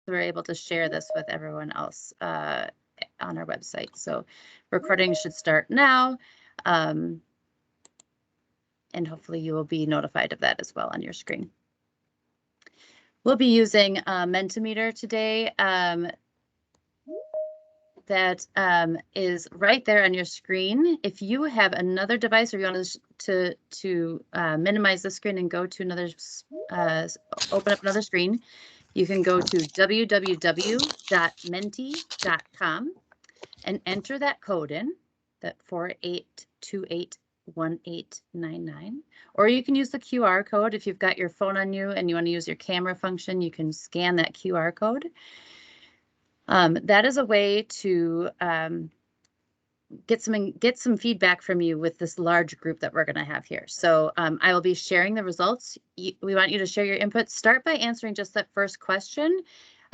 we're able to share this with everyone else on our website. So recording should start now. And hopefully you will be notified of that as well on your screen. We'll be using Mentimeter today. That is right there on your screen. If you have another device or you want to minimize the screen and go to another, open up another screen, you can go to www.menti.com and enter that code in, that 48281899. Or you can use the QR code. If you've got your phone on you and you want to use your camera function, you can scan that QR code. That is a way to get some feedback from you with this large group that we're going to have here. So I will be sharing the results. We want you to share your input. Start by answering just that first question.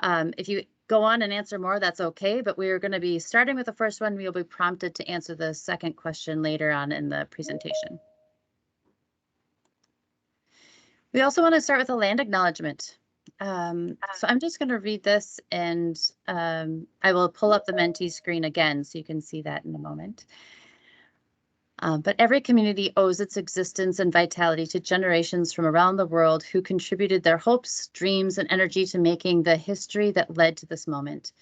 If you go on and answer more, that's okay, but we're going to be starting with the first one. We'll be prompted to answer the second question later on in the presentation. We also want to start with a land acknowledgement. So I'm just going to read this, and I will pull up the Menti screen again so you can see that in a moment. But every community owes its existence and vitality to generations from around the world who contributed their hopes, dreams, and energy to making the history that led to this moment.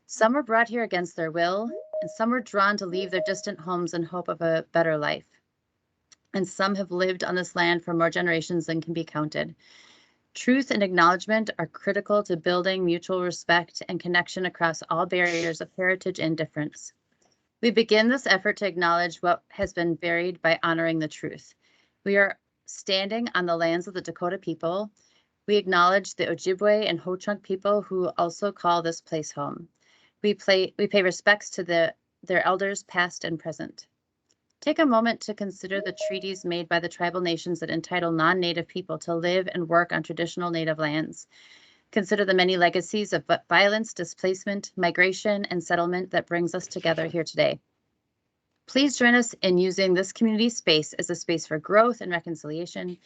Some were brought here against their will, and some were drawn to leave their distant homes in hope of a better life. And some have lived on this land for more generations than can be counted. Truth and acknowledgement are critical to building mutual respect and connection across all barriers of heritage and difference. We begin this effort to acknowledge what has been buried by honoring the truth. We are standing on the lands of the Dakota people. We acknowledge the Ojibwe and Ho-Chunk people who also call this place home. We pay respects to their elders past and present. Take a moment to consider the treaties made by the tribal nations that entitle non-Native people to live and work on traditional Native lands. Consider the many legacies of violence, displacement, migration, and settlement that brings us together here today. Please join us in using this community space as a space for growth and reconciliation.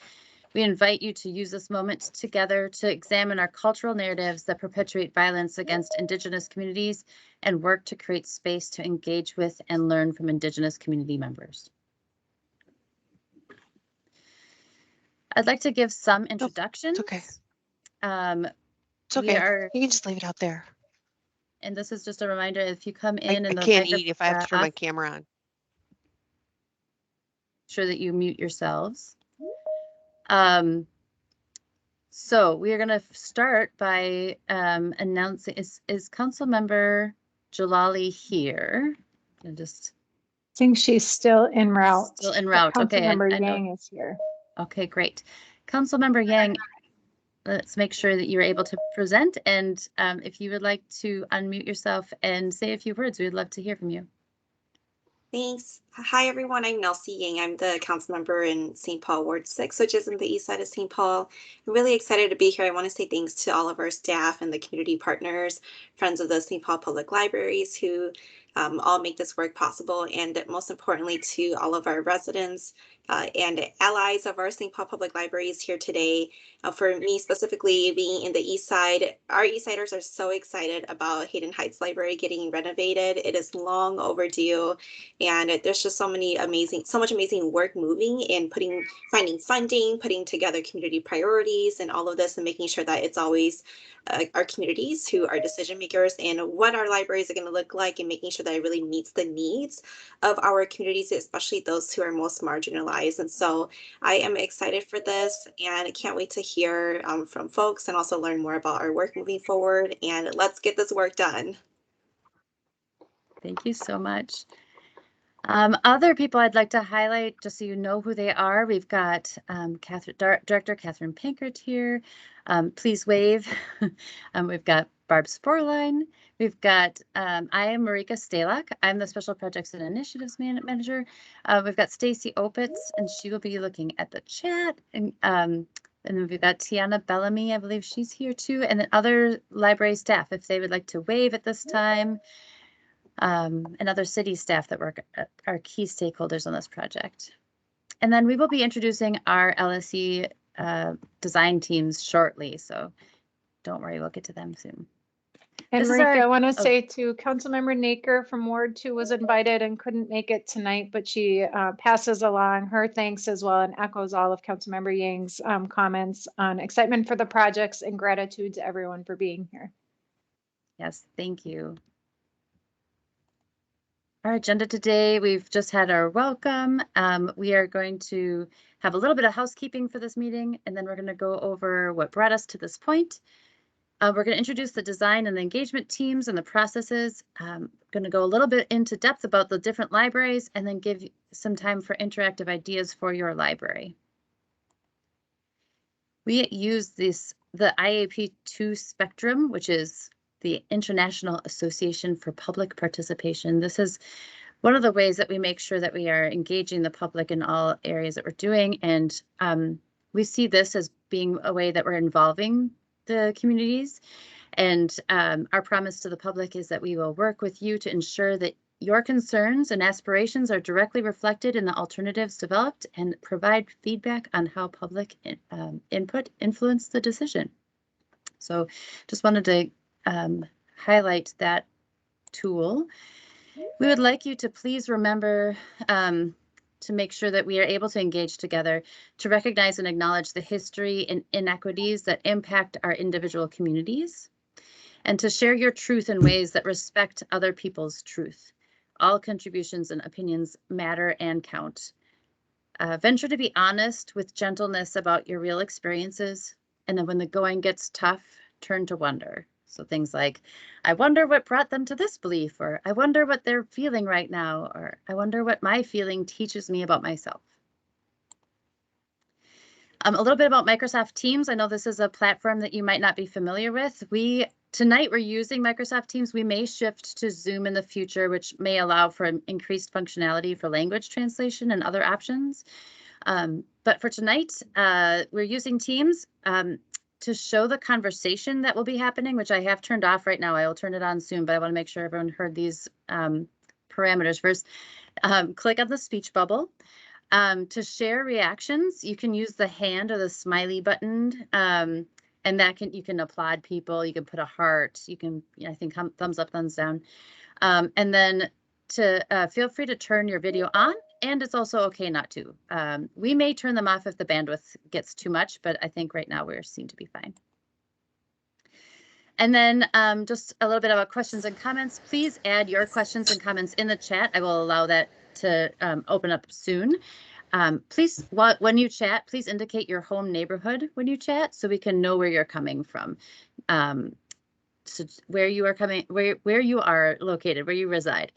We invite you to use this moment together to examine our cultural narratives that perpetuate violence against Indigenous communities and work to create space to engage with and learn from Indigenous community members. I'd like to give some introductions. It's okay. It's okay. You can just leave it out there. And this is just a reminder, if you come in and I can't eat if I have to turn my camera on. Sure that you mute yourselves. So we are going to start by announcing, is Councilmember Jalali here? I think she's still en route. Still en route. Okay. Councilmember Yang is here. Okay, great. Councilmember Yang, let's make sure that you're able to present. And if you would like to unmute yourself and say a few words, we'd love to hear from you. Thanks. Hi, everyone. I'm LSE Yang. I'm the council member in St. Paul Ward 6, which is in the east side of St. Paul. I'm really excited to be here. I want to say thanks to all of our staff and the community partners, friends of the St. Paul Public Libraries who all make this work possible, and most importantly to all of our residents and allies of our St. Paul Public Libraries here today. For me specifically, being in the east side, our east siders are so excited about Hayden Heights Library getting renovated. It is long overdue, and there's just so much amazing work moving and finding funding, putting together community priorities and all of this, and making sure that it's always our communities who are decision makers and what our libraries are going to look like, and making sure that it really meets the needs of our communities, especially those who are most marginalized. And so I am excited for this, and I can't wait to hear from folks and also learn more about our work moving forward. And let's get this work done. Thank you so much. Other people I'd like to highlight, just so you know who they are. We've got Director Catherine Pankert here. Please wave. We've got Barb Sporline. We've got, I am Marika Stalak. I'm the Special Projects and Initiatives Manager. We've got Stacy Opitz, and she will be looking at the chat. And then we've got Tiana Bellamy, I believe she's here too. And then other library staff, if they would like to wave at this time. And other city staff that work are key stakeholders on this project. And then we will be introducing our LSE design teams shortly, so don't worry, we'll get to them soon. And This is Marika, our- I want to oh. say too, Councilmember Naker from Ward 2 was invited and couldn't make it tonight, but she passes along her thanks as well and echoes all of Councilmember Yang's comments on excitement for the projects and gratitude to everyone for being here. Yes, thank you. Our agenda today, we've just had our welcome. We are going to have a little bit of housekeeping for this meeting, and then we're going to go over what brought us to this point. We're going to introduce the design and the engagement teams and the processes. Going to go a little bit into depth about the different libraries and then give some time for interactive ideas for your library. We use the IAP2 spectrum, which is the International Association for Public Participation. This is one of the ways that we make sure that we are engaging the public in all areas that we're doing. And we see this as being a way that we're involving the communities. And our promise to the public is that we will work with you to ensure that your concerns and aspirations are directly reflected in the alternatives developed and provide feedback on how public input influence the decision. So just wanted to highlight that tool. We would like you to please remember to make sure that we are able to engage together to recognize and acknowledge the history and inequities that impact our individual communities, and to share your truth in ways that respect other people's truth. All contributions and opinions matter and count. Venture to be honest with gentleness about your real experiences, and then when the going gets tough, turn to wonder. So things like, I wonder what brought them to this belief, or I wonder what they're feeling right now, or I wonder what my feeling teaches me about myself. A little bit about Microsoft Teams. I know this is a platform that you might not be familiar with. Tonight we're using Microsoft Teams. We may shift to Zoom in the future, which may allow for increased functionality for language translation and other options. But for tonight, we're using Teams to show the conversation that will be happening, which I have turned off right now. I will turn it on soon, but I want to make sure everyone heard these parameters first. Click on the speech bubble. To share reactions, you can use the hand or the smiley button, and that you can applaud people. You can put a heart. You can, I think, thumbs up, thumbs down, and then to feel free to turn your video on. And it's also okay not to. We may turn them off if the bandwidth gets too much, but I think right now we seem to be fine. And then just a little bit about questions and comments. Please add your questions and comments in the chat. I will allow that to open up soon. Please, when you chat, please indicate your home neighborhood when you chat so we can know where you're coming from. So where you are coming, where you are located, where you reside.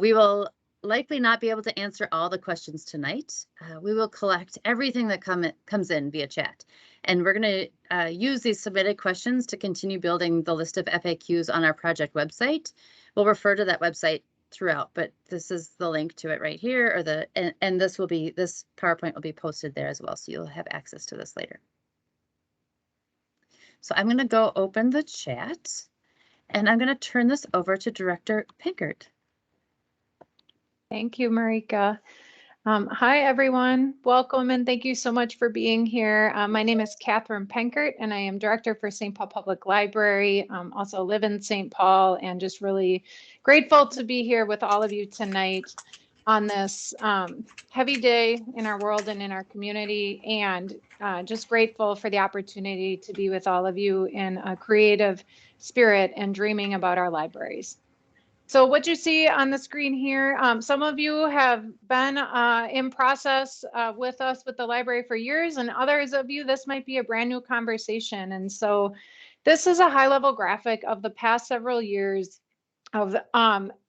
We will likely not be able to answer all the questions tonight. We will collect everything that comes in via chat. And we're going to use these submitted questions to continue building the list of FAQs on our project website. We'll refer to that website throughout, but this is the link to it right here, or and this PowerPoint will be posted there as well, so you'll have access to this later. So I'm going to go open the chat, and I'm going to turn this over to Director Pinkert. Thank you, Marika. Hi, everyone. Welcome, and thank you so much for being here. My name is Catherine Penkert, and I am Director for St. Paul Public Library. Also live in St. Paul, and just really grateful to be here with all of you tonight on this heavy day in our world and in our community, and just grateful for the opportunity to be with all of you in a creative spirit and dreaming about our libraries. So what you see on the screen here, some of you have been in process with us with the library for years, and others of you, this might be a brand new conversation. And so this is a high-level graphic of the past several years of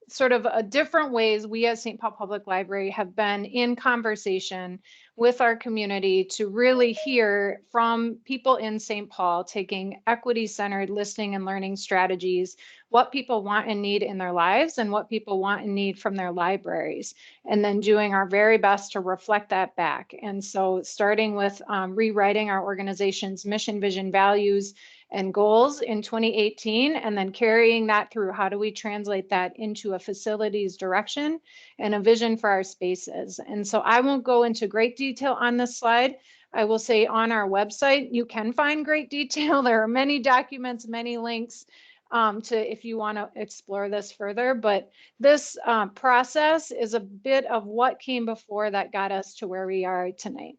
sort of different ways we as St. Paul Public Library have been in conversation with our community to really hear from people in St. Paul, taking equity-centered listening and learning strategies, what people want and need in their lives and what people want and need from their libraries, and then doing our very best to reflect that back. And so starting with rewriting our organization's mission, vision, values, and goals in 2018, and then carrying that through how do we translate that into a facilities direction and a vision for our spaces. And so I won't go into great detail on this slide. I will say on our website, you can find great detail. There are many documents, many links if you want to explore this further. But this process is a bit of what came before that got us to where we are tonight.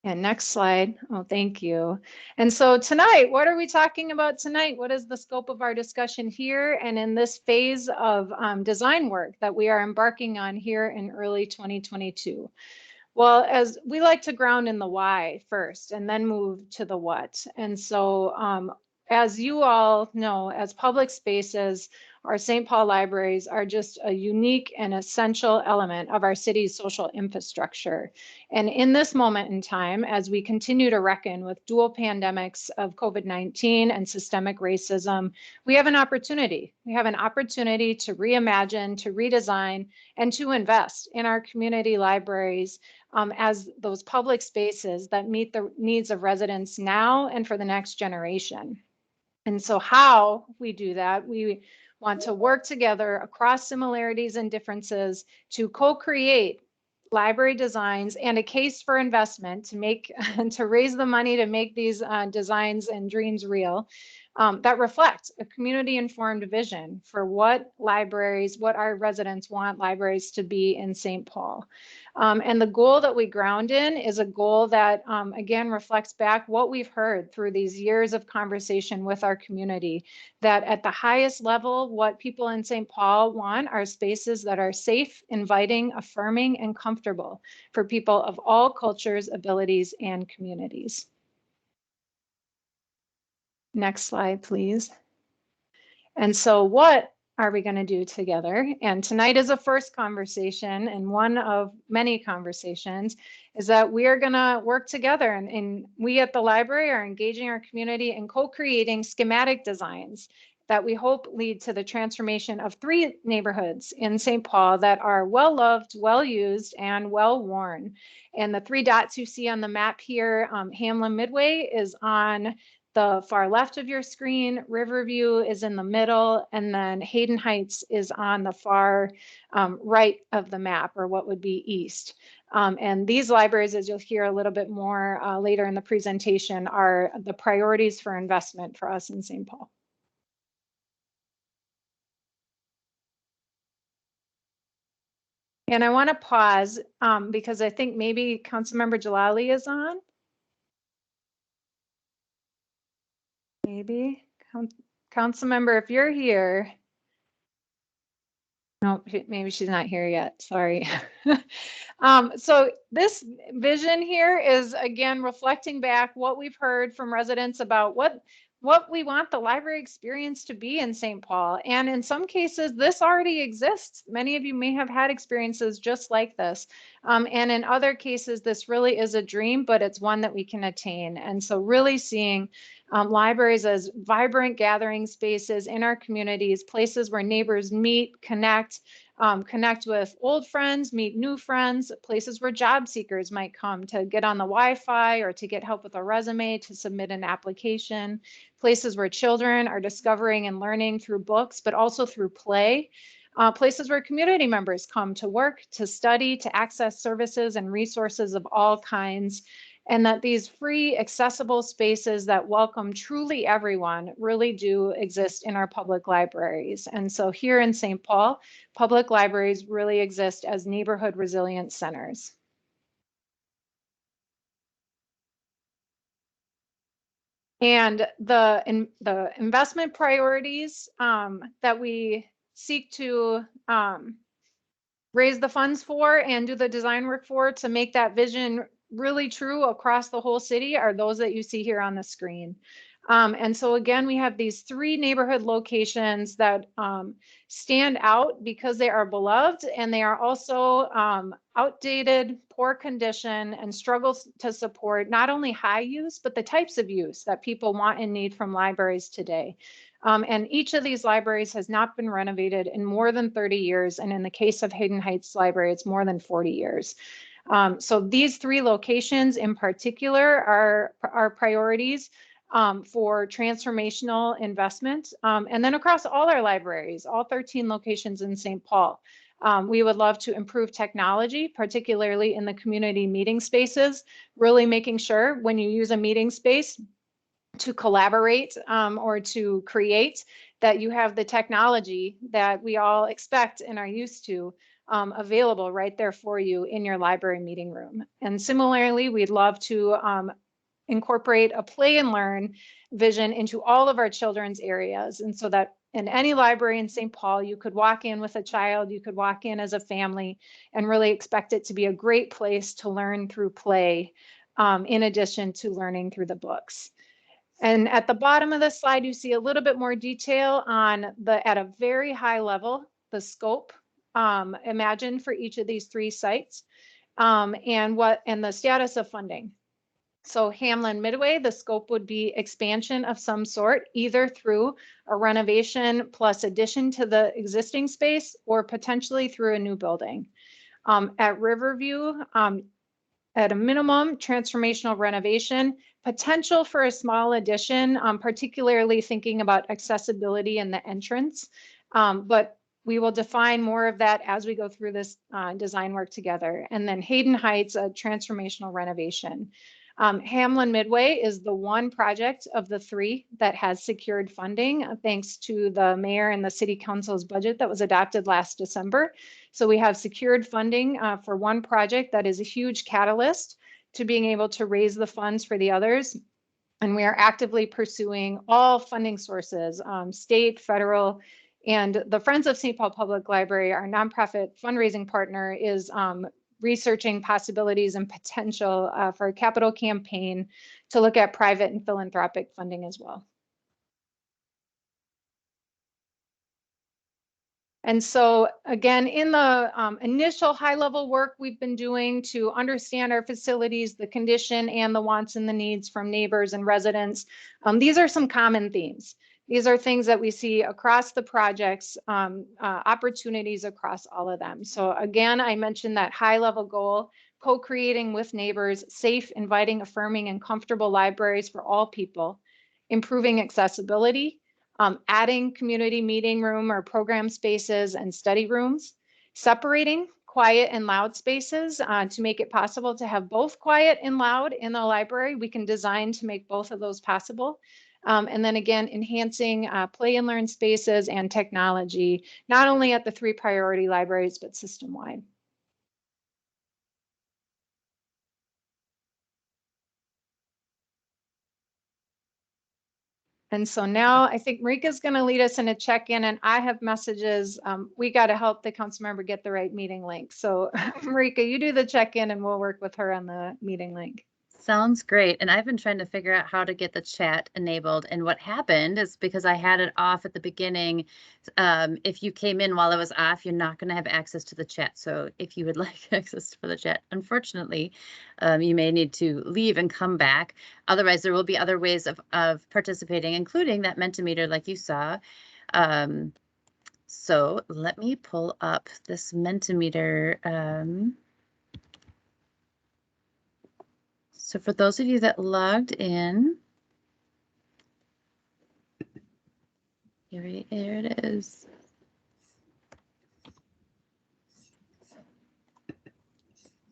And next slide. Oh, thank you. And so tonight, what are we talking about tonight? What is the scope of our discussion here and in this phase of design work that we are embarking on here in early 2022? Well, as we like to ground in the why first and then move to the what. And so as you all know, as public spaces, our St. Paul libraries are just a unique and essential element of our city's social infrastructure. And in this moment in time, as we continue to reckon with dual pandemics of COVID-19 and systemic racism, we have an opportunity. We have an opportunity to reimagine, to redesign, and to invest in our community libraries as those public spaces that meet the needs of residents now and for the next generation. And so how we do that, we want to work together across similarities and differences to co-create library designs and a case for investment to make to raise the money to make these designs and dreams real. That reflect a community-informed vision for what our residents want libraries to be in St. Paul. And the goal that we ground in is a goal that, again, reflects back what we've heard through these years of conversation with our community, that at the highest level, what people in St. Paul want are spaces that are safe, inviting, affirming, and comfortable for people of all cultures, abilities, and communities. Next slide, please. And so what are we going to do together? And tonight is a first conversation, and one of many conversations is that we are going to work together, and we at the library are engaging our community in co-creating schematic designs that we hope lead to the transformation of 3 neighborhoods in St. Paul that are well-loved, well-used, and well-worn. And the 3 dots you see on the map here, Hamlin Midway is on the far left of your screen, Riverview is in the middle, and then Hayden Heights is on the far right of the map, or what would be east. And these libraries, as you'll hear a little bit more later in the presentation, are the priorities for investment for us in St. Paul. And I want to pause because I think maybe Councilmember Jalali is on. Maybe. Council member, if you're here. No, maybe she's not here yet. Sorry. So this vision here is, again, reflecting back what we've heard from residents about what we want the library experience to be in St. Paul. And in some cases, this already exists. Many of you may have had experiences just like this. And in other cases, this really is a dream, but it's one that we can attain. And so really seeing libraries as vibrant gathering spaces in our communities, places where neighbors meet, connect with old friends, meet new friends, places where job seekers might come to get on the Wi-Fi or to get help with a resume, to submit an application, places where children are discovering and learning through books, but also through play. Places where community members come to work, to study, to access services and resources of all kinds. And that these free, accessible spaces that welcome truly everyone really do exist in our public libraries. And so here in St. Paul, public libraries really exist as neighborhood resilience centers. And the investment priorities that we seek to raise the funds for and do the design work for to make that vision really true across the whole city are those that you see here on the screen. And so again, we have these 3 neighborhood locations that stand out because they are beloved and they are also outdated, poor condition, and struggle to support not only high use, but the types of use that people want and need from libraries today. And each of these libraries has not been renovated in more than 30 years. And in the case of Hayden Heights Library, it's more than 40 years. So these 3 locations in particular are our priorities for transformational investment. And then across all our libraries, all 13 locations in St. Paul, we would love to improve technology, particularly in the community meeting spaces, really making sure when you use a meeting space to collaborate or to create, that you have the technology that we all expect and are used to available right there for you in your library meeting room. And similarly, we'd love to incorporate a play and learn vision into all of our children's areas. And so that in any library in St. Paul, you could walk in with a child, you could walk in as a family, and really expect it to be a great place to learn through play, in addition to learning through the books. And at the bottom of the slide, you see a little bit more detail on at a very high level, the scope imagined for each of these 3 sites, and the status of funding. So Hamlin Midway, the scope would be expansion of some sort, either through a renovation plus addition to the existing space or potentially through a new building. At Riverview, at a minimum, transformational renovation, potential for a small addition, particularly thinking about accessibility in the entrance. But we will define more of that as we go through this design work together. And then Hayden Heights, a transformational renovation. Hamlin Midway is the one project of the 3 that has secured funding thanks to the mayor and the city council's budget that was adopted last December. So we have secured funding for one project that is a huge catalyst to being able to raise the funds for the others. And we are actively pursuing all funding sources, state, federal, and the Friends of St. Paul Public Library, our nonprofit fundraising partner, is researching possibilities and potential for a capital campaign to look at private and philanthropic funding as well. And so again, in the initial high-level work we've been doing to understand our facilities, the condition and the wants and the needs from neighbors and residents, these are some common themes. These are things that we see across the projects, opportunities across all of them. So again, I mentioned that high-level goal, co-creating with neighbors, safe, inviting, affirming, and comfortable libraries for all people, improving accessibility, adding community meeting room or program spaces and study rooms, separating quiet and loud spaces to make it possible to have both quiet and loud in the library. We can design to make both of those possible. And then again, enhancing play and learn spaces and technology, not only at the 3 priority libraries, but system-wide. And so now I think Marika's going to lead us in a check-in, and I have messages. We got to help the council member get the right meeting link. So Marika, you do the check-in and we'll work with her on the meeting link. Sounds great. And I've been trying to figure out how to get the chat enabled. And what happened is because I had it off at the beginning, if you came in while it was off, you're not going to have access to the chat. So if you would like access to the chat, unfortunately, you may need to leave and come back. Otherwise, there will be other ways of participating, including that Mentimeter like you saw. So let me pull up this Mentimeter. So for those of you that logged in, here it is.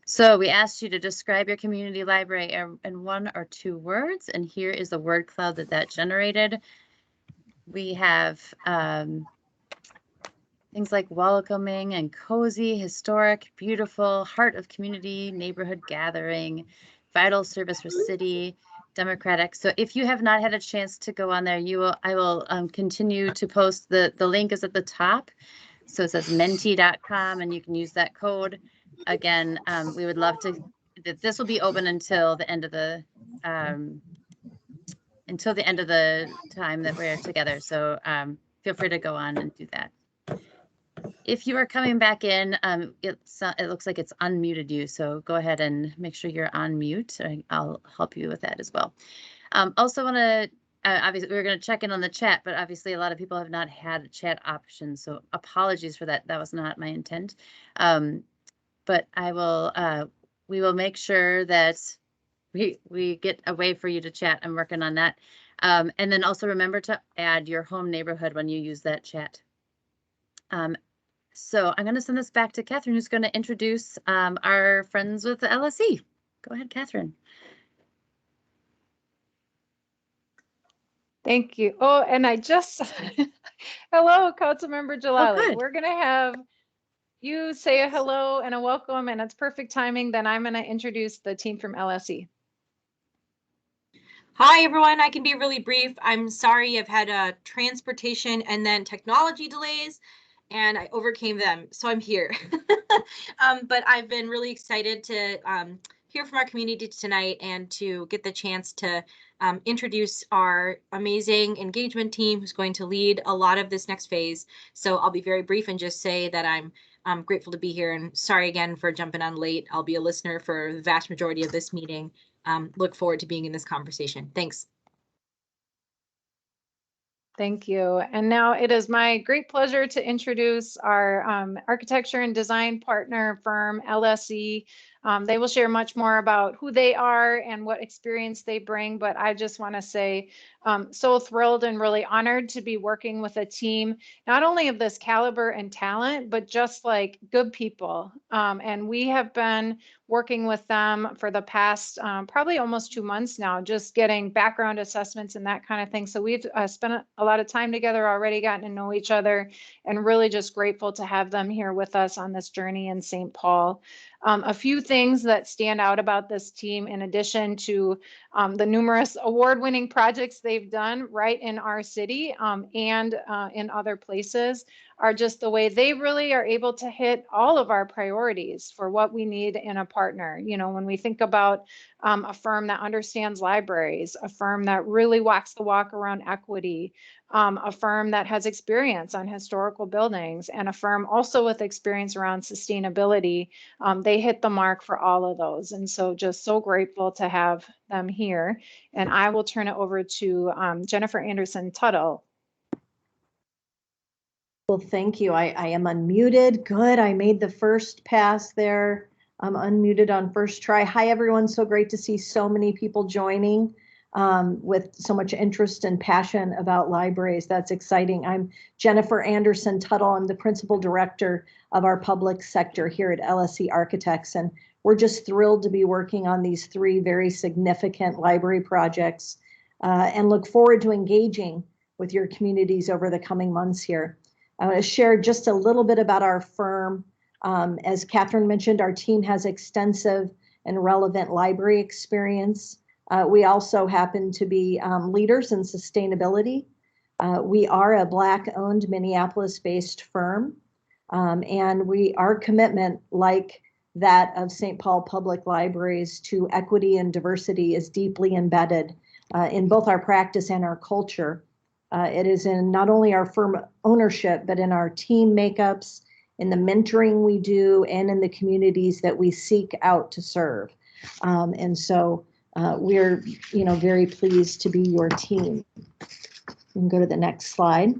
So we asked you to describe your community library in 1 or 2 words, and here is the word cloud that generated. We have things like welcoming and cozy, historic, beautiful, heart of community, neighborhood gathering, vital service for city, democratic. So if you have not had a chance to go on there, I will continue to post. The link is at the top. So it says menti.com, and you can use that code. Again, we would love to, this will be open until the end of the time that we're together. So feel free to go on and do that. If you are coming back in, it looks like it's unmuted you, so go ahead and make sure you're on mute. I'll help you with that as well. Also want to, obviously we're going to check in on the chat, but obviously a lot of people have not had a chat option, so apologies for that. That was not my intent. But we will make sure that we get a way for you to chat. I'm working on that. And then also remember to add your home neighborhood when you use that chat. So I'm going to send this back to Catherine, who's going to introduce our friends with the LSE. Go ahead, Catherine. Thank you. Oh, and I just, hello, Councilmember Jalali. good. We're going to have you say a hello and a welcome, and it's perfect timing. Then I'm going to introduce the team from LSE. Hi, everyone. I can be really brief. I'm sorry I've had transportation and then technology delays, and I overcame them, so I'm here. But I've been really excited to hear from our community tonight and to get the chance to introduce our amazing engagement team who's going to lead a lot of this next phase. So I'll be very brief and just say that I'm grateful to be here, and sorry again for jumping on late. I'll be a listener for the vast majority of this meeting. Look forward to being in this conversation. Thanks. Thank you. And now it is my great pleasure to introduce our architecture and design partner firm, LSE. They will share much more about who they are and what experience they bring, but I just want to say so thrilled and really honored to be working with a team, not only of this caliber and talent, but just like good people. And we have been working with them for the past probably almost 2 months now, just getting background assessments and that kind of thing. So we've spent a lot of time together already, gotten to know each other, and really just grateful to have them here with us on this journey in St. Paul. A few things that stand out about this team, in addition to the numerous award-winning projects they've done right in our city and in other places, are just the way they really are able to hit all of our priorities for what we need in a partner. You know, when we think about a firm that understands libraries, a firm that really walks the walk around equity, a firm that has experience on historical buildings, and a firm also with experience around sustainability, they hit the mark for all of those. And so just so grateful to have them here. And I will turn it over to Jennifer Anderson Tuttle. Well, thank you. I am unmuted. Good. I made the first pass there. I'm unmuted on first try. Hi, everyone. So great to see so many people joining with so much interest and passion about libraries. That's exciting. I'm Jennifer Anderson Tuttle. I'm the principal director of our public sector here at LSE Architects. And we're just thrilled to be working on these 3 very significant library projects and look forward to engaging with your communities over the coming months here. I want to share just a little bit about our firm. As Catherine mentioned, our team has extensive and relevant library experience. We also happen to be leaders in sustainability. We are a Black-owned Minneapolis-based firm, and our commitment, like that of St. Paul Public Libraries, to equity and diversity is deeply embedded in both our practice and our culture. It is in not only our firm ownership, but in our team makeups, in the mentoring we do, and in the communities that we seek out to serve. And so we're, very pleased to be your team. We can go to the next slide.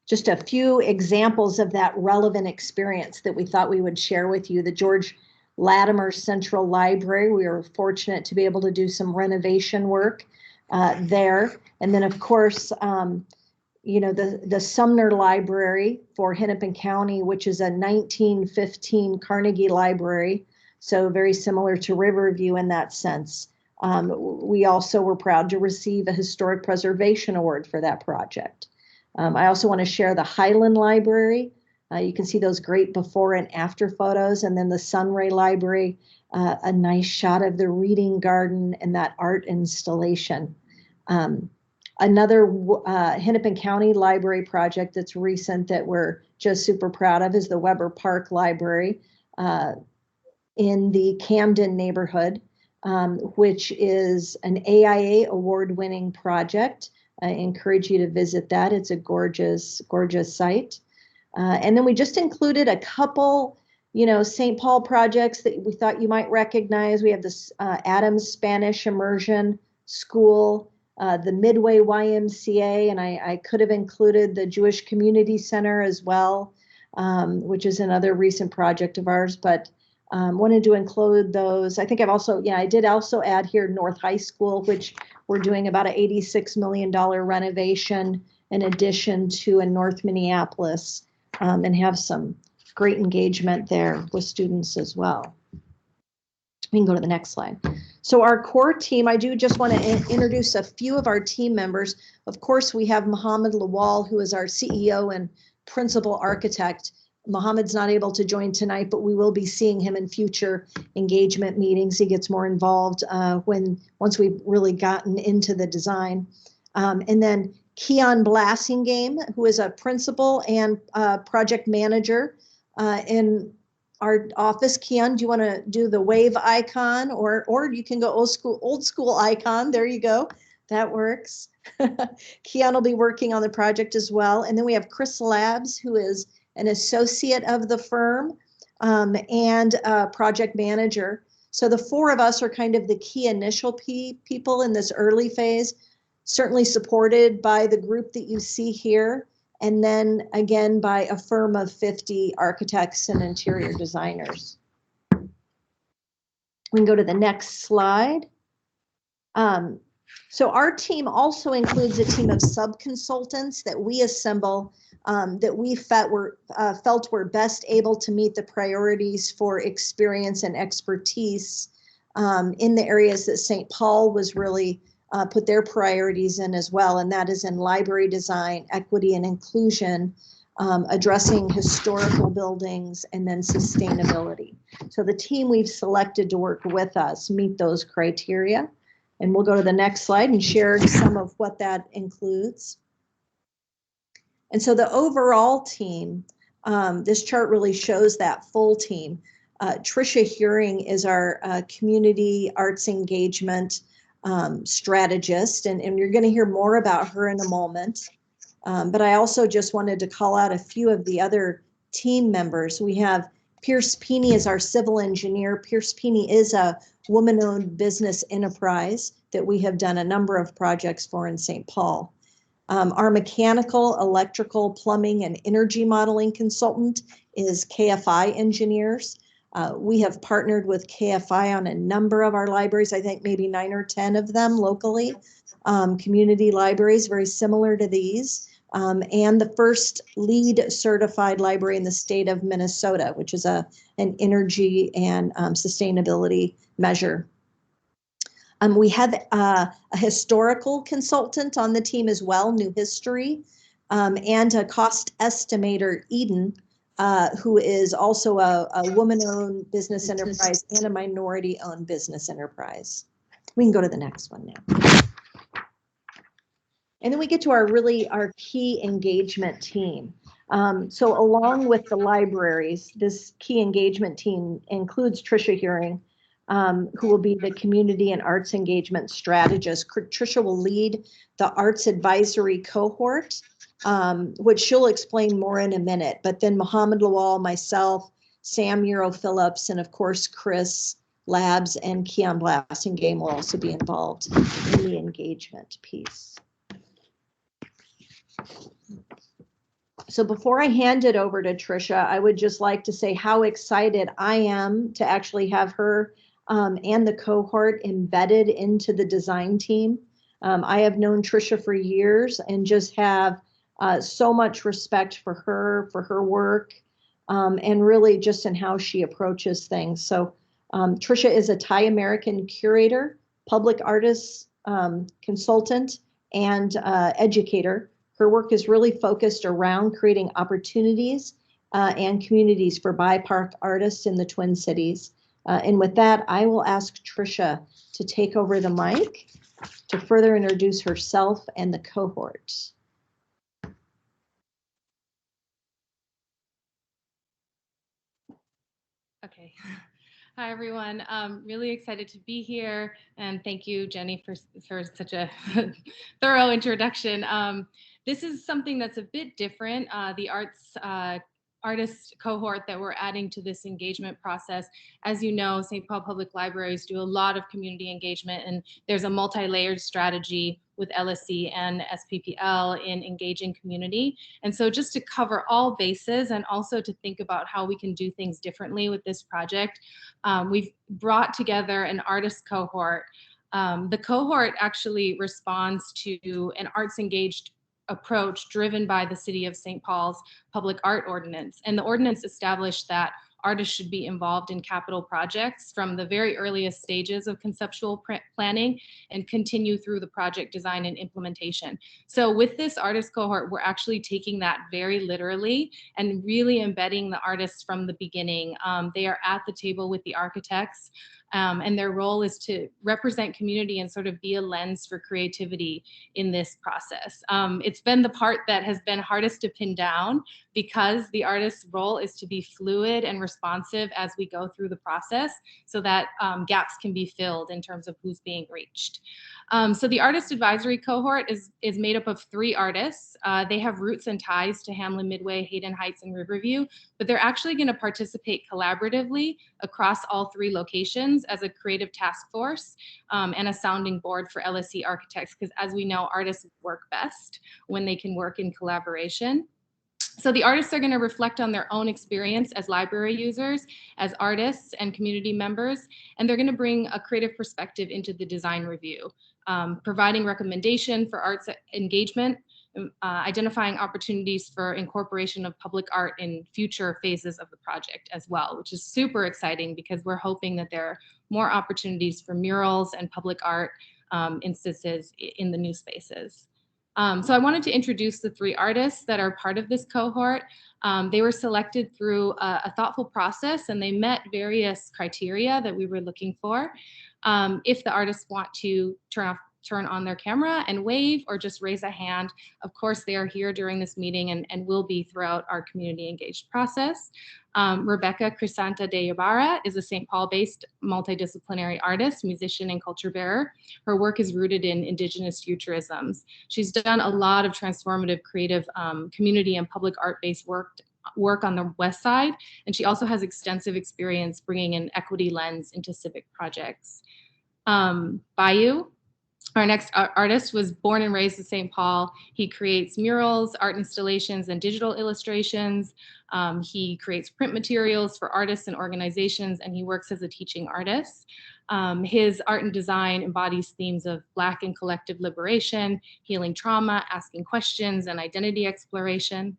Just a few examples of that relevant experience that we thought we would share with you. The George Latimer Central Library, we were fortunate to be able to do some renovation work there. And then, of course, the Sumner Library for Hennepin County, which is a 1915 Carnegie Library, so very similar to Riverview in that sense. We also were proud to receive a Historic Preservation Award for that project. I also want to share the Highland Library. You can see those great before and after photos, and then the Sunray Library, a nice shot of the reading garden and that art installation. Another Hennepin County Library project that's recent that we're just super proud of is the Weber Park Library in the Camden neighborhood, which is an AIA award-winning project. I encourage you to visit that. It's a gorgeous, gorgeous site. And then we just included a couple, St. Paul projects that we thought you might recognize. We have this Adams Spanish Immersion School, the Midway YMCA, and I could have included the Jewish Community Center as well, which is another recent project of ours, but wanted to include those. I think I did also add here North High School, which we're doing about an $86 million renovation in addition to in North Minneapolis, and have some great engagement there with students as well. We can go to the next slide. So our core team, I do just want to introduce a few of our team members. Of course, we have Mohammed Lawal, who is our CEO and principal architect. Mohammed's not able to join tonight, but we will be seeing him in future engagement meetings. He gets more involved once we've really gotten into the design. And then Keon Blassingame, who is a principal and project manager in our office. Keon, do you want to do the wave icon, or you can go old school icon? There you go. That works. Keon will be working on the project as well. And then we have Chris Labs, who is an associate of the firm and a project manager. So the four of us are kind of the key initial people in this early phase, certainly supported by the group that you see here. And then again, by a firm of 50 architects and interior designers. We can go to the next slide. So our team also includes a team of sub-consultants that we assemble that we felt were best able to meet the priorities for experience and expertise in the areas that St. Paul was really put their priorities in as well, and that is in library design, equity and inclusion, addressing historical buildings, and then sustainability. So the team we've selected to work with us meet those criteria. And we'll go to the next slide and share some of what that includes. And so the overall team, this chart really shows that full team. Tricia Huring is our community arts engagement strategist, and you're going to hear more about her in a moment. But I also just wanted to call out a few of the other team members. We have Pierce Peeney as our civil engineer. Pierce Peeney is a woman-owned business enterprise that we have done a number of projects for in St. Paul. Our mechanical, electrical, plumbing, and energy modeling consultant is KFI Engineers. We have partnered with KFI on a number of our libraries, I think maybe 9 or 10 of them locally, community libraries very similar to these, and the first LEED certified library in the state of Minnesota, which is an energy and sustainability measure. We have a historical consultant on the team as well, New History, and a cost estimator, Eden, who is also a woman-owned business enterprise and a minority-owned business enterprise. We can go to the next one now. And then we get to our key engagement team. So along with the libraries, this key engagement team includes Tricia Huring, who will be the community and arts engagement strategist. Tricia will lead the arts advisory cohort, which she'll explain more in a minute. But then Mohammed Lawal, myself, Sam Muro-Phillips, and of course, Chris Labs and Keon Blassingame will also be involved in the engagement piece. So before I hand it over to Tricia, I would just like to say how excited I am to actually have her and the cohort embedded into the design team. I have known Tricia for years and just have so much respect for her work, and really just in how she approaches things. So Tricia is a Thai American curator, public artist, consultant, and educator. Her work is really focused around creating opportunities and communities for BIPOC artists in the Twin Cities. And with that, I will ask Tricia to take over the mic to further introduce herself and the cohort. Okay. Hi, everyone. Really excited to be here. And thank you, Jenny, for such a thorough introduction. This is something that's a bit different. The artist cohort that we're adding to this engagement process. As you know, St. Paul Public Libraries do a lot of community engagement, and there's a multi-layered strategy with LSE and SPPL in engaging community. And so just to cover all bases and also to think about how we can do things differently with this project, we've brought together an artist cohort. The cohort actually responds to an arts engaged approach driven by the City of St. Paul's public art ordinance. And the ordinance established that artists should be involved in capital projects from the very earliest stages of conceptual planning and continue through the project design and implementation. So with this artist cohort, we're actually taking that very literally and really embedding the artists from the beginning. They are at the table with the architects. And their role is to represent community and sort of be a lens for creativity in this process. It's been the part that has been hardest to pin down because the artist's role is to be fluid and responsive as we go through the process so that gaps can be filled in terms of who's being reached. So the artist advisory cohort is made up of 3 artists. They have roots and ties to Hamlin, Midway, Hayden Heights, and Riverview, but they're actually going to participate collaboratively across all 3 locations as a creative task force and a sounding board for LSE architects, because as we know, artists work best when they can work in collaboration. So the artists are going to reflect on their own experience as library users, as artists and community members, and they're going to bring a creative perspective into the design review, providing recommendation for arts engagement, identifying opportunities for incorporation of public art in future phases of the project as well, which is super exciting because we're hoping that there are more opportunities for murals and public art instances in the new spaces. So I wanted to introduce the 3 artists that are part of this cohort. They were selected through a thoughtful process and they met various criteria that we were looking for. If the artists want to turn on their camera and wave or just raise a hand, of course they are here during this meeting and will be throughout our community engaged process. Rebecca Crisanta de Ibarra is a St. Paul-based multidisciplinary artist, musician, and culture bearer. Her work is rooted in Indigenous futurisms. She's done a lot of transformative, creative, community and public art-based work on the West Side, and she also has extensive experience bringing an equity lens into civic projects. Bayou, our next artist, was born and raised in St. Paul. He creates murals, art installations, and digital illustrations. He creates print materials for artists and organizations, and he works as a teaching artist. His art and design embodies themes of Black and collective liberation, healing trauma, asking questions, and identity exploration.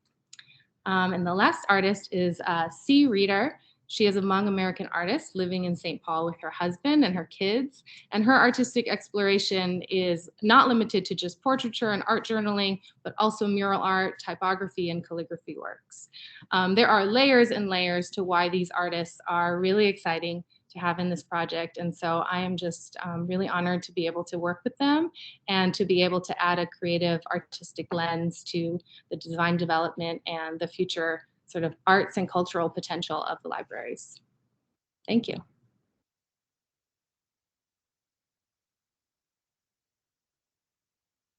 And the last artist is C. Reader. She is a Hmong American artist living in St. Paul with her husband and her kids. And her artistic exploration is not limited to just portraiture and art journaling, but also mural art, typography, and calligraphy works. There are layers and layers to why these artists are really exciting to have in this project. And so I am just really honored to be able to work with them and to be able to add a creative artistic lens to the design development and the future sort of arts and cultural potential of the libraries. Thank you.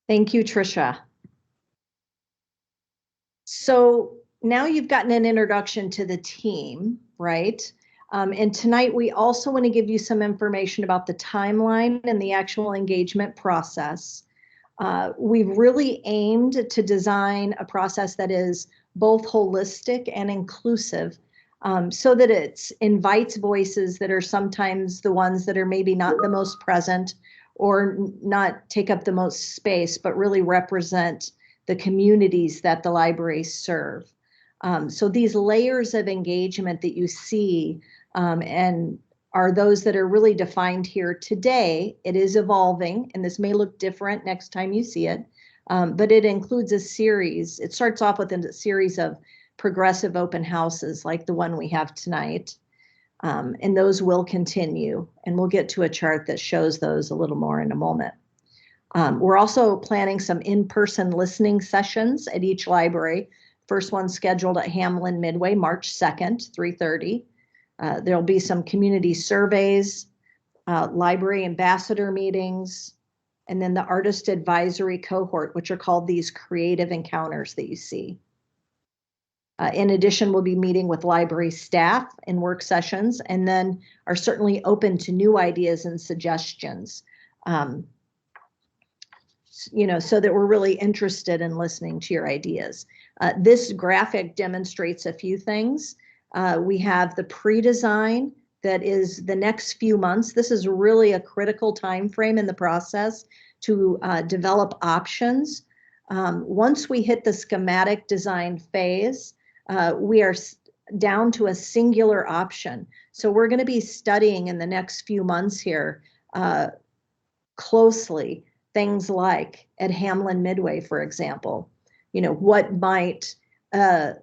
Thank you, Tricia. So now you've gotten an introduction to the team, right? And tonight we also want to give you some information about the timeline and the actual engagement process. We've really aimed to design a process that is both holistic and inclusive, so that it invites voices that are sometimes the ones that are maybe not the most present or not take up the most space, but really represent the communities that the libraries serve. So these layers of engagement that you see and are those that are really defined here today. It is evolving, and this may look different next time you see it, but it includes a series. It starts off with a series of progressive open houses like the one we have tonight, and those will continue, and we'll get to a chart that shows those a little more in a moment. We're also planning some in-person listening sessions at each library. First one scheduled at Hamlin Midway, March 2nd, 3:30. There'll be some community surveys, library ambassador meetings, and then the artist advisory cohort, which are called these creative encounters that you see. In addition, we'll be meeting with library staff in work sessions, and then are certainly open to new ideas and suggestions. You know, so that we're really interested in listening to your ideas. This graphic demonstrates a few things. We have the pre-design that is the next few months. This is really a critical time frame in the process to develop options. Once we hit the schematic design phase, we are down to a singular option. So we're going to be studying in the next few months here closely things like at Hamlin Midway, for example, what might a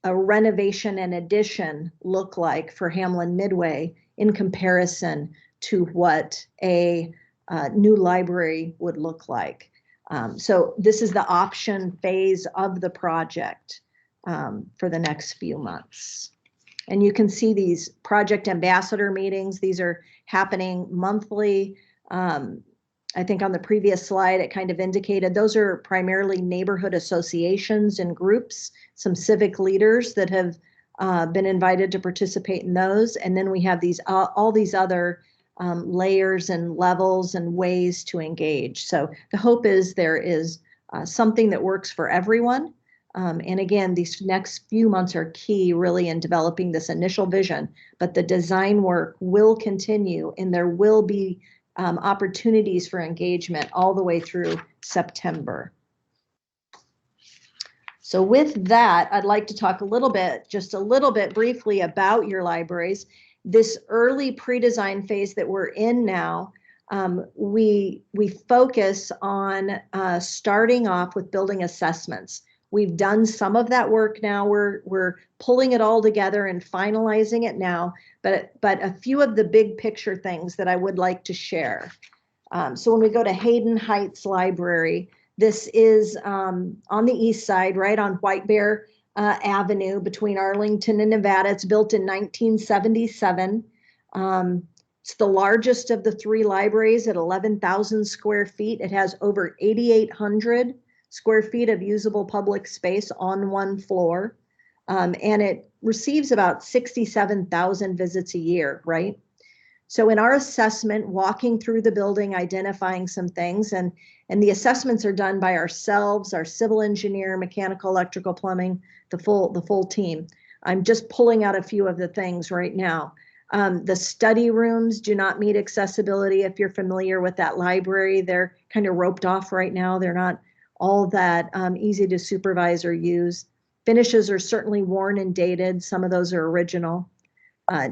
renovation and addition look like for Hamlin Midway in comparison to what a new library would look like. So this is the option phase of the project for the next few months. And you can see these project ambassador meetings. These are happening monthly. I think on the previous slide, it kind of indicated those are primarily neighborhood associations and groups, some civic leaders that have been invited to participate in those. And then we have these all these other layers and levels and ways to engage. So the hope is there is something that works for everyone. And again, these next few months are key really in developing this initial vision, but the design work will continue and there will be opportunities for engagement all the way through September. So with that, I'd like to talk just a little bit briefly about your libraries. This early pre-design phase that we're in now, we focus on starting off with building assessments. We've done some of that work now. We're pulling it all together and finalizing it now, but a few of the big picture things that I would like to share. So when we go to Hayden Heights Library, this is on the east side, right on White Bear Avenue between Arlington and Nevada. It's built in 1977. It's the largest of the three libraries at 11,000 square feet. It has over 8,800 square feet of usable public space on one floor. And it receives about 67,000 visits a year, right? So in our assessment, walking through the building, identifying some things, and the assessments are done by ourselves, our civil engineer, mechanical, electrical, plumbing, the full team. I'm just pulling out a few of the things right now. The study rooms do not meet accessibility. If you're familiar with that library, they're kind of roped off right now. They're not all that easy to supervise or use. Finishes are certainly worn and dated. Some of those are original.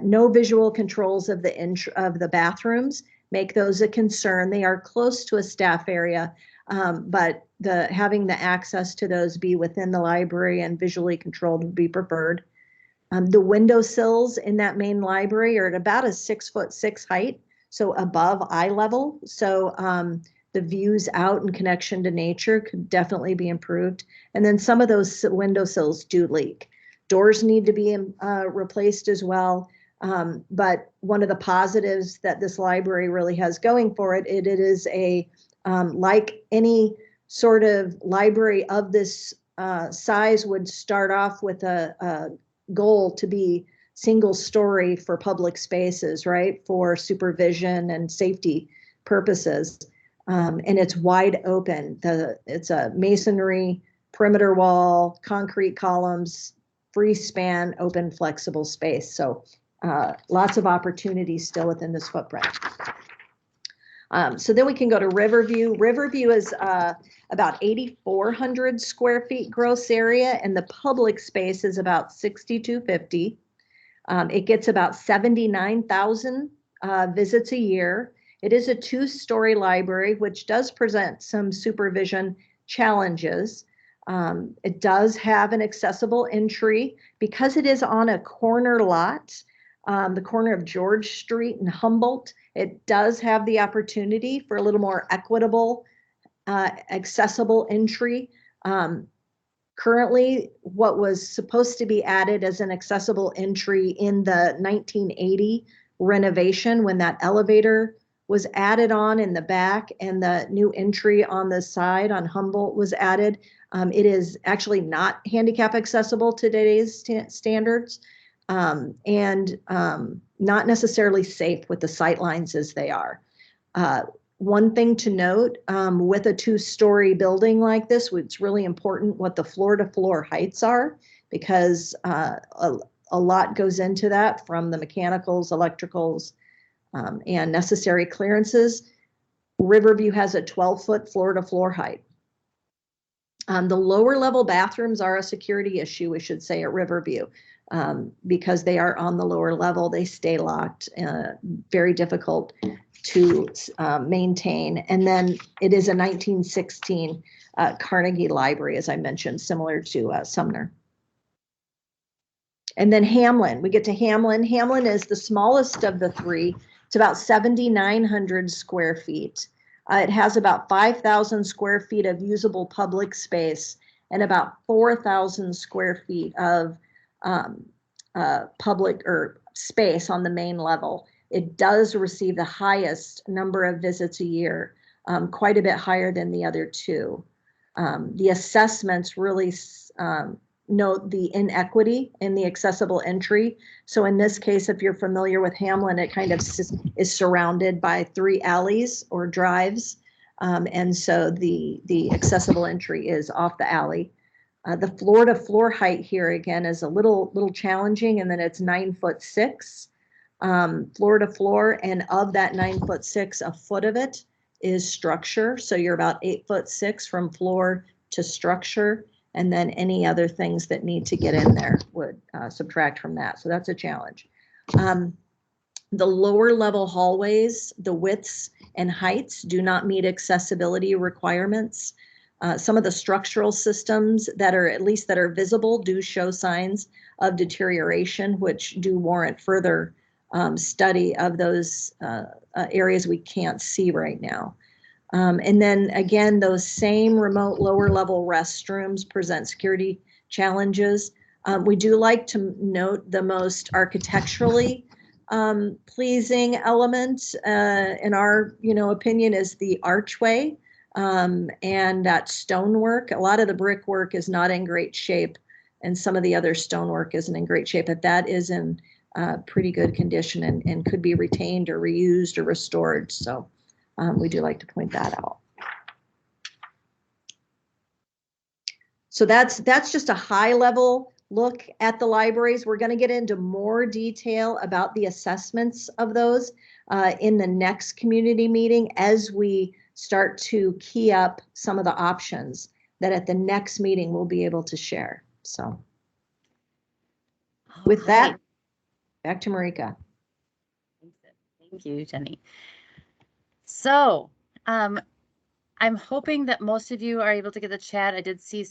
No visual controls of the bathrooms make those a concern. They are close to a staff area, but having the access to those be within the library and visually controlled would be preferred. The windowsills in that main library are at about a 6'6" height, so above eye level. So the views out and connection to nature could definitely be improved. And then some of those windowsills do leak. Doors need to be replaced as well. But one of the positives that this library really has going for it, it is a, like any sort of library of this size would start off with a goal to be single story for public spaces, right? For supervision and safety purposes. And it's wide open. It's a masonry, perimeter wall, concrete columns, free span, open, flexible space. So lots of opportunities still within this footprint. So then we can go to Riverview. Riverview is about 8,400 square feet gross area, and the public space is about 6,250. It gets about 79,000 visits a year. It is a two-story library, which does present some supervision challenges. It does have an accessible entry because it is on a corner lot, the corner of George Street and Humboldt. It does have the opportunity for a little more equitable, accessible entry. Currently, what was supposed to be added as an accessible entry in the 1980 renovation, when that elevator was added on in the back and the new entry on the side on Humboldt was added, it is actually not handicap accessible to today's standards, and not necessarily safe with the sight lines as they are. One thing to note, with a two-story building like this, it's really important what the floor-to-floor heights are, because a lot goes into that, from the mechanicals, electricals, and necessary clearances. Riverview has a 12-foot floor-to-floor height. The lower level bathrooms are a security issue, we should say, at Riverview. because they are on the lower level, they stay locked, very difficult to maintain. And then it is a 1916 Carnegie Library, as I mentioned, similar to Sumner. And then Hamlin, we get to Hamlin. Hamlin is the smallest of the three. It's about 7,900 square feet. It has about 5,000 square feet of usable public space and about 4,000 square feet of public or space on the main level. It does receive the highest number of visits a year, quite a bit higher than the other two. The assessments really note the inequity in the accessible entry. So in this case, if you're familiar with Hamlin, it kind of is surrounded by 3 alleys or drives. And so the accessible entry is off the alley. The floor to floor height here again is a little challenging, and then it's 9'6" floor to floor. And of that 9'6", a foot of it is structure. So you're about 8'6" from floor to structure. And then any other things that need to get in there would subtract from that. So that's a challenge. The lower level hallways, the widths and heights do not meet accessibility requirements. Some of the structural systems that are visible do show signs of deterioration, which do warrant further study of those areas we can't see right now. And then again, those same remote lower level restrooms present security challenges. We do like to note the most architecturally pleasing element in our opinion is the archway and that stonework. A lot of the brickwork is not in great shape, and some of the other stonework isn't in great shape, but that is in pretty good condition and could be retained or reused or restored. So we do like to point that out. So that's just a high level look at the libraries. We're going to get into more detail about the assessments of those in the next community meeting as we start to key up some of the options that at the next meeting we'll be able to share. So with that, back to Marika. Thank you, Jenny. So I'm hoping that most of you are able to get the chat. I did see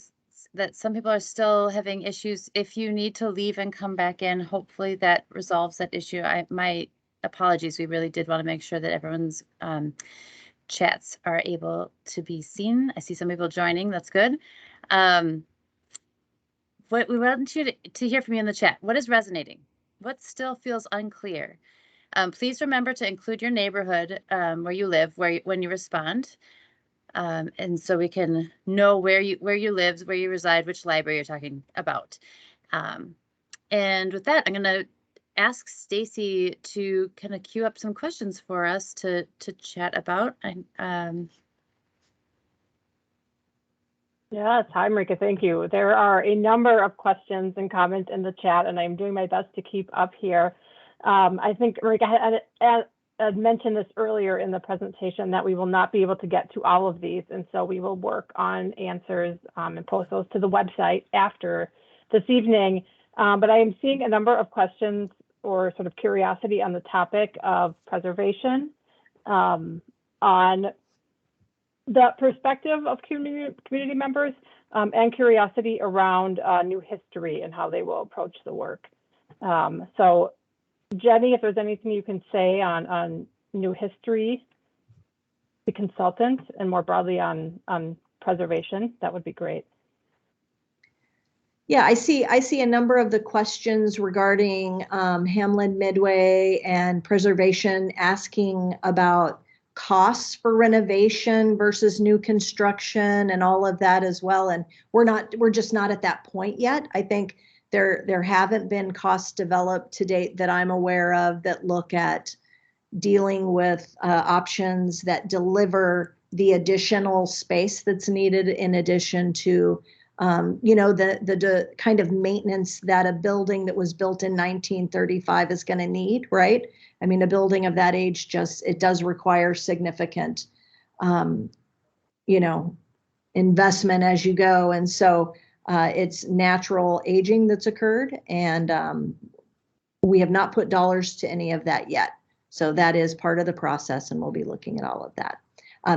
that some people are still having issues. If you need to leave and come back in, hopefully that resolves that issue. My apologies. We really did want to make sure that everyone's chats are able to be seen. I see some people joining. That's good. What we want you to hear from you in the chat. What is resonating? What still feels unclear? Please remember to include your neighborhood where you live when you respond. And so we can know where you live, where you reside, which library you're talking about. And with that, I'm going to ask Stacy to kind of queue up some questions for us to chat about. Yes, hi Marika, thank you. There are a number of questions and comments in the chat, and I'm doing my best to keep up here. I think Marika had mentioned this earlier in the presentation that we will not be able to get to all of these, and so we will work on answers and post those to the website after this evening. But I am seeing a number of questions or sort of curiosity on the topic of preservation, on the perspective of community members, and curiosity around new history and how they will approach the work. So Jenny, if there's anything you can say on new history, the consultant, and more broadly on preservation, that would be great. Yeah, I see a number of the questions regarding Hamlin Midway and preservation asking about costs for renovation versus new construction and all of that as well. And we're just not at that point yet. I think there haven't been costs developed to date that I'm aware of that look at dealing with options that deliver the additional space that's needed in addition to the kind of maintenance that a building that was built in 1935 is going to need, right? I mean, a building of that age it does require significant, investment as you go. And so It's natural aging that's occurred, and we have not put dollars to any of that yet. So that is part of the process, and we'll be looking at all of that.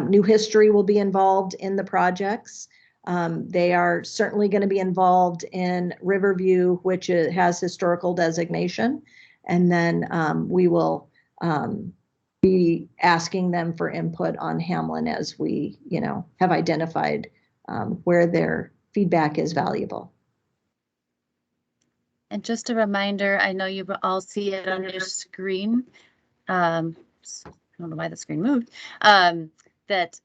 New history will be involved in the projects. They are certainly going to be involved in Riverview, which has historical designation. And then we will be asking them for input on Hamlin as we, have identified where their feedback is valuable. And just a reminder, I know you all see it on your screen. I don't know why the screen moved. That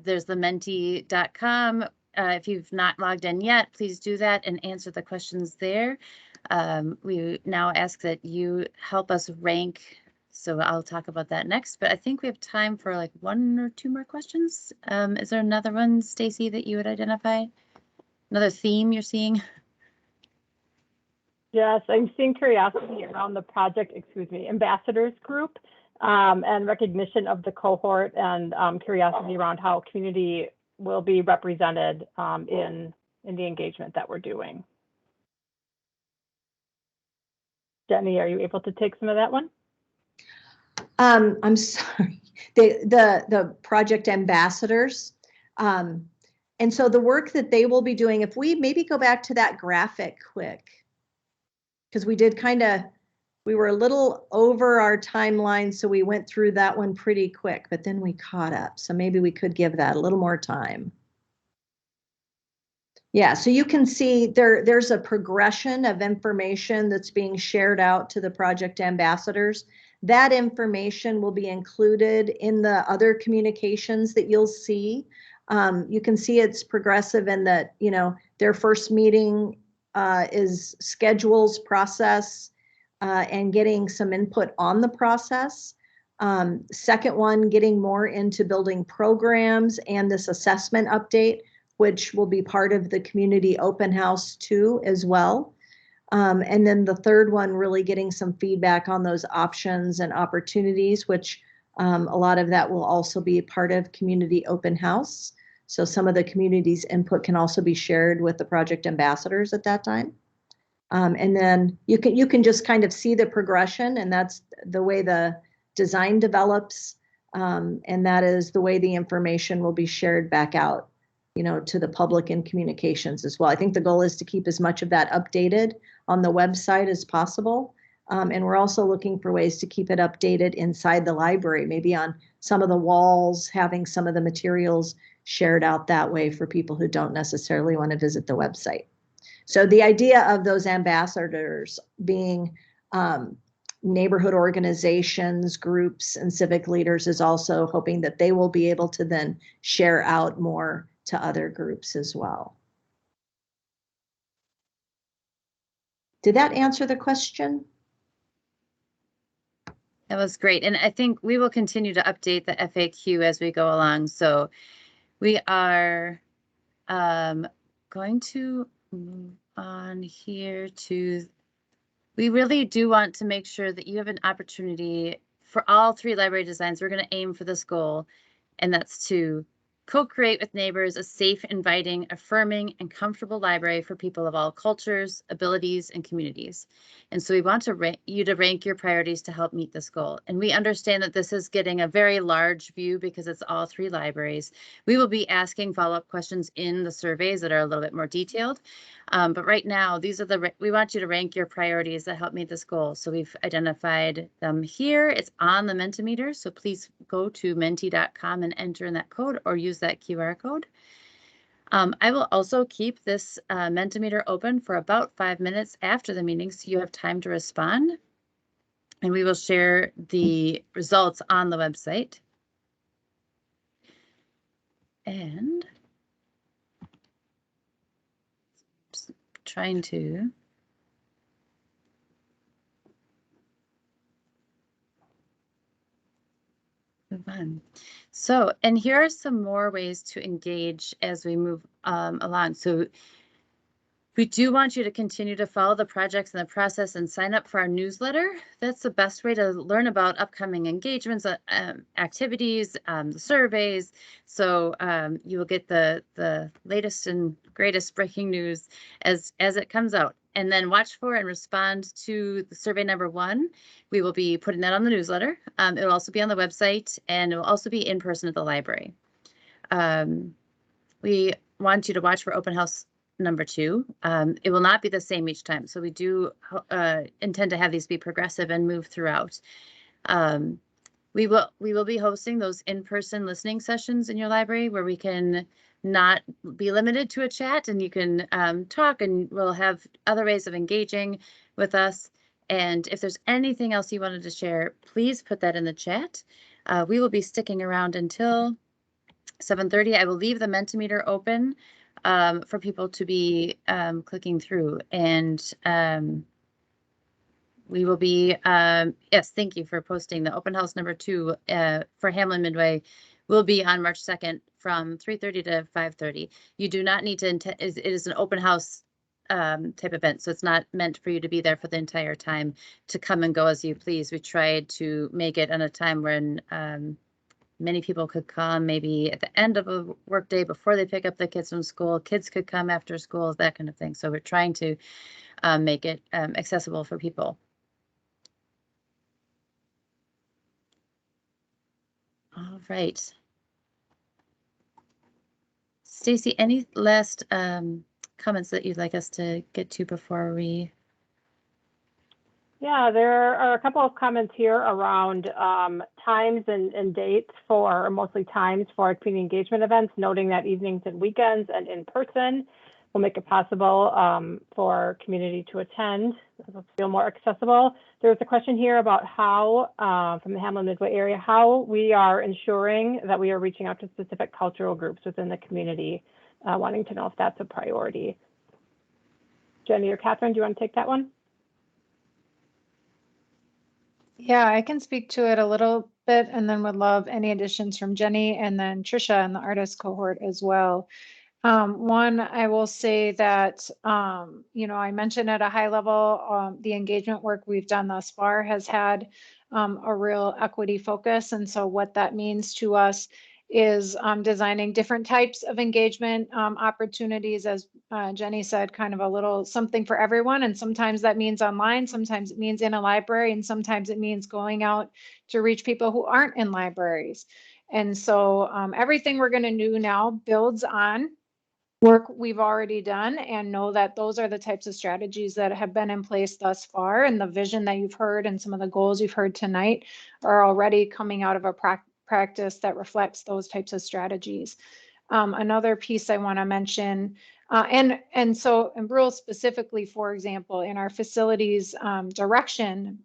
there's the menti.com. If you've not logged in yet, please do that and answer the questions there. We now ask that you help us rank. So I'll talk about that next, but I think we have time for like 1 or 2 more questions. Is there another one, Stacy, that you would identify? Another theme you're seeing? Yes, I'm seeing curiosity around the project, ambassadors group, and recognition of the cohort, and curiosity around how community will be represented in the engagement that we're doing. Jenny, are you able to take some of that one? I'm sorry, the project ambassadors. And so the work that they will be doing, if we maybe go back to that graphic quick, because we were a little over our timeline, so we went through that one pretty quick, but then we caught up. So maybe we could give that a little more time. Yeah, so you can see there's a progression of information that's being shared out to the project ambassadors. That information will be included in the other communications that you'll see. You can see it's progressive in that, their first meeting is schedules, process, and getting some input on the process. Second one, getting more into building programs and this assessment update, which will be part of the community open house too as well. And then the third one, really getting some feedback on those options and opportunities, which a lot of that will also be part of community open house. So some of the community's input can also be shared with the project ambassadors at that time. And then you can just kind of see the progression, and that's the way the design develops. And that is the way the information will be shared back out, to the public and communications as well. I think the goal is to keep as much of that updated on the website as possible. And we're also looking for ways to keep it updated inside the library, maybe on some of the walls, having some of the materials shared out that way for people who don't necessarily want to visit the website. So the idea of those ambassadors being neighborhood organizations, groups, and civic leaders is also hoping that they will be able to then share out more to other groups as well. Did that answer the question? That was great. And I think we will continue to update the FAQ as we go along. So we are going to move on here to, we really do want to make sure that you have an opportunity for all 3 library designs. We're going to aim for this goal, and that's to co-create with neighbors a safe, inviting, affirming, and comfortable library for people of all cultures, abilities, and communities. And so we want you to rank your priorities to help meet this goal. And we understand that this is getting a very large view because it's all 3 libraries. We will be asking follow-up questions in the surveys that are a little bit more detailed. But right now, we want you to rank your priorities that help meet this goal. So we've identified them here. It's on the Mentimeter. So please go to menti.com and enter in that code or use that QR code. I will also keep this Mentimeter open for about 5 minutes after the meeting, so you have time to respond. And we will share the results on the website. And trying to move on. So, and here are some more ways to engage as we move along. So we do want you to continue to follow the projects and the process and sign up for our newsletter. That's the best way to learn about upcoming engagements, activities, the surveys. So you will get the latest and greatest breaking news as it comes out. And then watch for and respond to the survey number 1. We will be putting that on the newsletter. It will also be on the website, and it will also be in person at the library. We want you to watch for open house number 2. It will not be the same each time. So we do intend to have these be progressive and move throughout. We will be hosting those in-person listening sessions in your library where we can not be limited to a chat, and you can talk, and we'll have other ways of engaging with us. And if there's anything else you wanted to share, please put that in the chat. We will be sticking around until 7:30. I will leave the Mentimeter open for people to be clicking through, and we will be, yes, thank you for posting. The open house number 2 for Hamlin Midway will be on March 2nd from 3:30 to 5:30. You do not need to, it is an open house type event, so it's not meant for you to be there for the entire time, to come and go as you please. We tried to make it on a time when many people could come, maybe at the end of a work day before they pick up the kids from school. Kids could come after school, that kind of thing. So we're trying to make it accessible for people. All right. Stacy, any last comments that you'd like us to get to before we? Yeah, there are a couple of comments here around times and dates for, or mostly times for community engagement events, noting that evenings and weekends and in person will make it possible for community to attend. It'll feel more accessible. There's a question here about how, from the Hamlin Midway area, how we are ensuring that we are reaching out to specific cultural groups within the community, wanting to know if that's a priority. Jenny or Catherine, do you want to take that one? Yeah, I can speak to it a little bit, and then would love any additions from Jenny and then Trisha and the artist cohort as well. One, I will say that, you know, I mentioned at a high level, the engagement work we've done thus far has had a real equity focus. And so what that means to us is designing different types of engagement opportunities, as Jenny said, kind of a little something for everyone. And sometimes that means online, sometimes it means in a library, and sometimes it means going out to reach people who aren't in libraries. And so everything we're going to do now builds on work we've already done, and know that those are the types of strategies that have been in place thus far. And the vision that you've heard and some of the goals you've heard tonight are already coming out of a practice that reflects those types of strategies. Another piece I want to mention, and real specifically, for example, in our facilities direction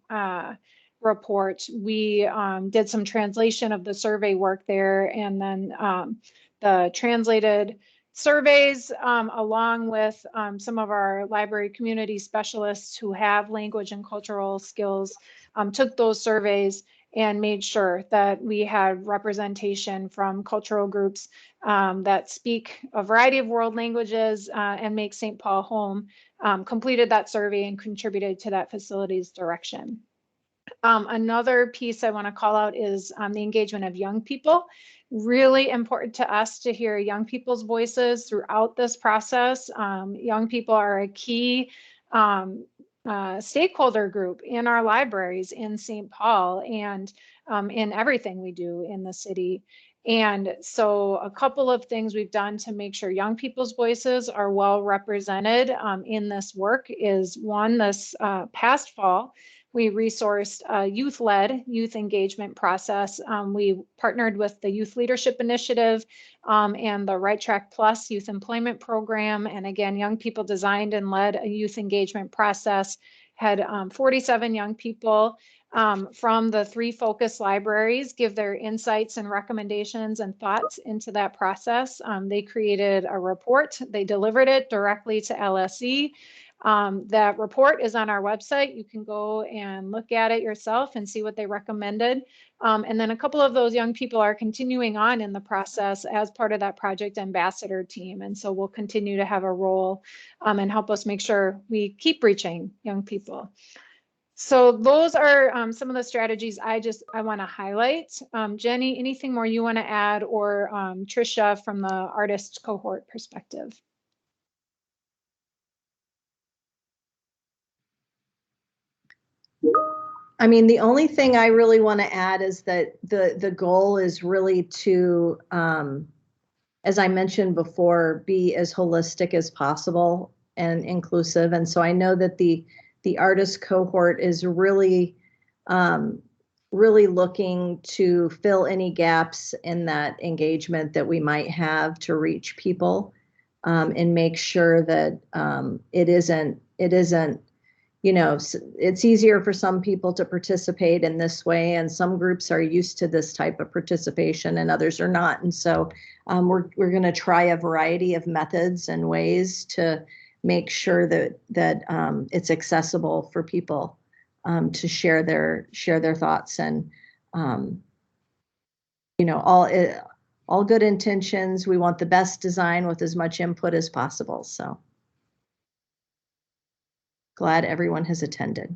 report, we did some translation of the survey work there, and then the translated surveys, along with some of our library community specialists who have language and cultural skills, took those surveys and made sure that we had representation from cultural groups that speak a variety of world languages and make St. Paul home, completed that survey and contributed to that facilities direction. Another piece I want to call out is the engagement of young people. Really important to us to hear young people's voices throughout this process. Young people are a key stakeholder group in our libraries in St. Paul, and in everything we do in the city. And so a couple of things we've done to make sure young people's voices are well represented in this work is, one, this past fall, we resourced a youth-led youth engagement process. We partnered with the Youth Leadership Initiative and the Right Track Plus Youth Employment Program. And again, young people designed and led a youth engagement process, had 47 young people from the 3 focus libraries give their insights and recommendations and thoughts into that process. They created a report. They delivered it directly to LSE. That report is on our website. You can go and look at it yourself and see what they recommended. And then a couple of those young people are continuing on in the process as part of that project ambassador team. And so we'll continue to have a role and help us make sure we keep reaching young people. So those are some of the strategies I want to highlight. Jenny, anything more you want to add, or Trisha from the artist cohort perspective? I mean, the only thing I really want to add is that the goal is really to, as I mentioned before, be as holistic as possible and inclusive. And so I know that the artist cohort is really, really looking to fill any gaps in that engagement that we might have to reach people, and make sure that it isn't, you know, it's easier for some people to participate in this way, and some groups are used to this type of participation and others are not. And so we're going to try a variety of methods and ways to make sure that it's accessible for people to share their thoughts. And you know, all good intentions. We want the best design with as much input as possible. So glad everyone has attended.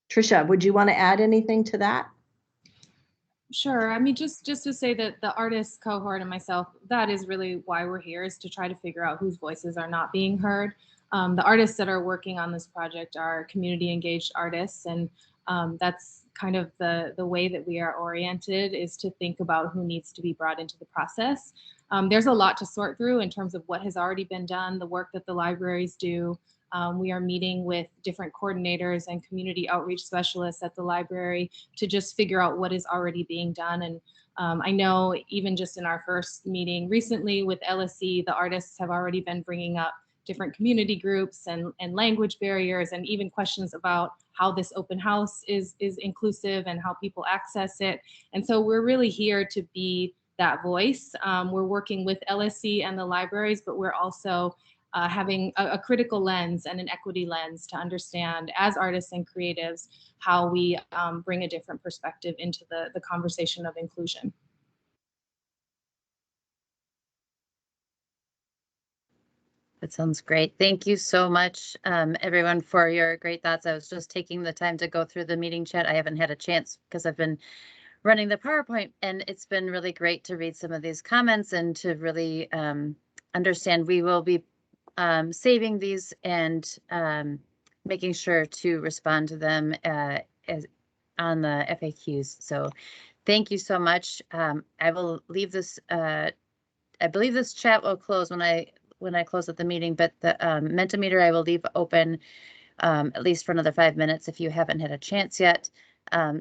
Trisha, would you want to add anything to that? Sure. I mean, just to say that the artist cohort and myself, that is really why we're here, is to try to figure out whose voices are not being heard. The artists that are working on this project are community engaged artists, and that's kind of the way that we are oriented, is to think about who needs to be brought into the process. There's a lot to sort through in terms of what has already been done, the work that the libraries do. We are meeting with different coordinators and community outreach specialists at the library to just figure out what is already being done. And I know even just in our first meeting recently with LSE, the artists have already been bringing up different community groups and language barriers, and even questions about how this open house is inclusive and how people access it. And so we're really here to be that voice. We're working with LSE and the libraries, but we're also having a critical lens and an equity lens to understand, as artists and creatives, how we bring a different perspective into the conversation of inclusion. That sounds great. Thank you so much, everyone, for your great thoughts. I was just taking the time to go through the meeting chat. I haven't had a chance because I've been running the PowerPoint, and it's been really great to read some of these comments and to really understand. We will be saving these and making sure to respond to them as on the FAQs. So thank you so much. I will leave this. I believe this chat will close when I close up the meeting, but the Mentimeter I will leave open at least for another 5 minutes if you haven't had a chance yet.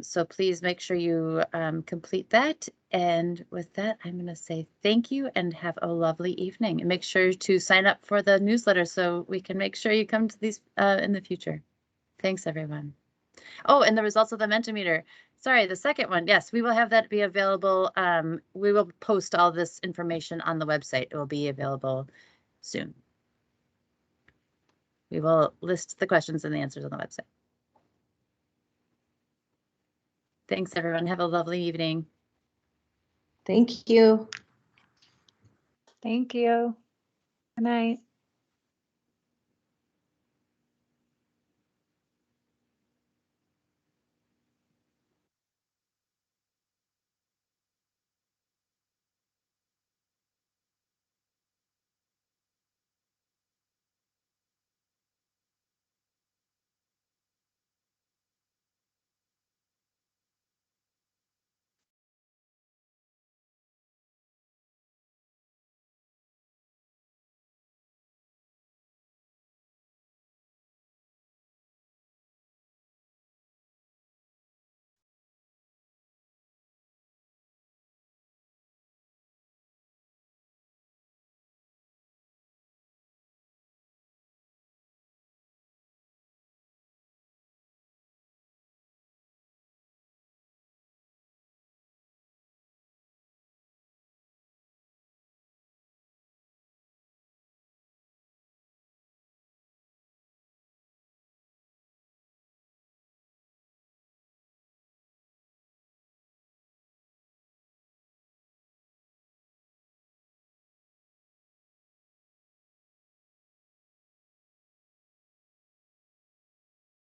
So please make sure you complete that. And with that, I'm going to say thank you and have a lovely evening. And make sure to sign up for the newsletter so we can make sure you come to these in the future. Thanks, everyone. Oh, and the results of the Mentimeter. Sorry, the second one. Yes, we will have that be available. We will post all this information on the website. It will be available soon. We will list the questions and the answers on the website. Thanks, everyone. Have a lovely evening. Thank you. Thank you. Good night.